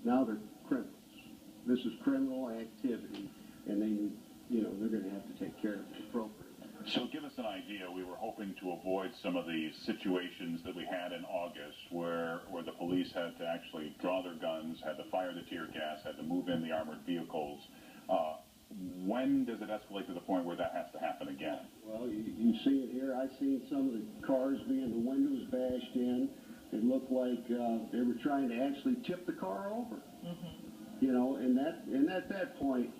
Now they're criminals. This is criminal activity, and they need, they're going to have to take care of it appropriately. So give us an idea. We were hoping to avoid some of the situations that we had in August where the police had to actually draw their guns, had to fire the tear gas, had to move in the armored vehicles. When does it escalate to the point where that has to happen again? Well, you see it here. I've seen some of the cars being the windows bashed in. It looked like they were trying to actually tip the car over. And at that point,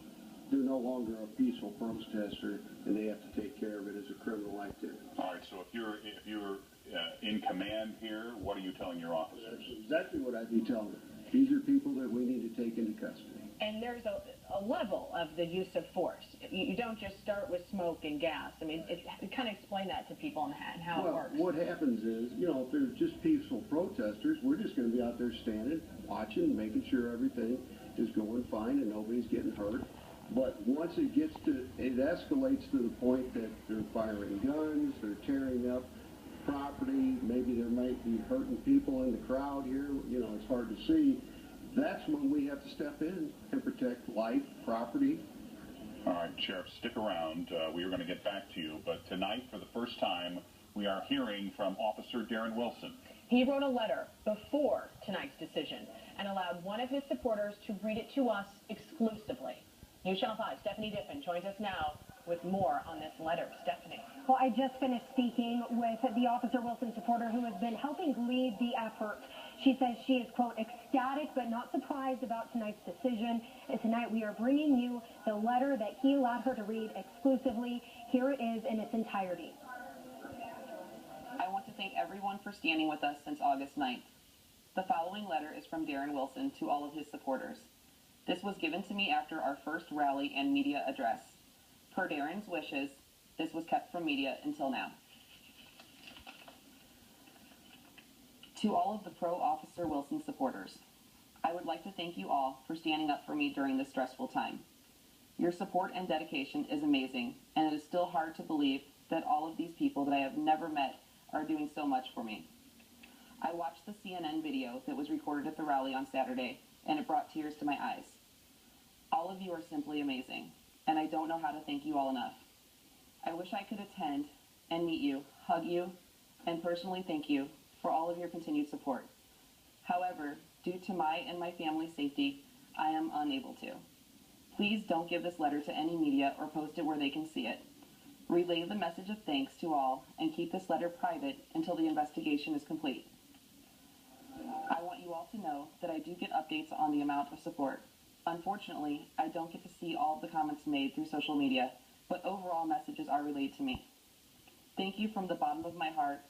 they're no longer a peaceful protester, and they have to take care of it as a criminal activity. All right. So if you're in command here, what are you telling your officers? That's exactly what I'd be telling them. These are people that we need to take into custody. And there's a level of the use of force. You don't just start with smoke and gas. I mean, kind of explain that to people and how it works. What happens is, if they're just peaceful protesters, we're just going to be out there standing, watching, making sure everything is going fine and nobody's getting hurt. But once it escalates to the point that they're firing guns, they're tearing up property, maybe there might be hurting people in the crowd here, it's hard to see. That's when we have to step in and protect life, property. All right, Sheriff, stick around. We are going to get back to you. But tonight, for the first time, we are hearing from Officer Darren Wilson. He wrote a letter before tonight's decision and allowed one of his supporters to read it to us exclusively. News Channel 5, Stephanie Diffin joins us now with more on this letter. Stephanie. Well, I just finished speaking with the Officer Wilson supporter who has been helping lead the effort. She says she is, quote, ecstatic but not surprised about tonight's decision. And tonight we are bringing you the letter that he allowed her to read exclusively. Here it is in its entirety. I want to thank everyone for standing with us since August 9th. The following letter is from Darren Wilson to all of his supporters. This was given to me after our first rally and media address. Per Darren's wishes, this was kept from media until now. To all of the pro-Officer Wilson supporters, I would like to thank you all for standing up for me during this stressful time. Your support and dedication is amazing, and it is still hard to believe that all of these people that I have never met are doing so much for me. I watched the CNN video that was recorded at the rally on Saturday, and it brought tears to my eyes. All of you are simply amazing, and I don't know how to thank you all enough. I wish I could attend and meet you, hug you, and personally thank you for all of your continued support. However, due to my and my family's safety, I am unable to. Please don't give this letter to any media or post it where they can see it. Relay the message of thanks to all and keep this letter private until the investigation is complete. I want you all to know that I do get updates on the amount of support. Unfortunately, I don't get to see all of the comments made through social media, but overall messages are relayed to me. Thank you from the bottom of my heart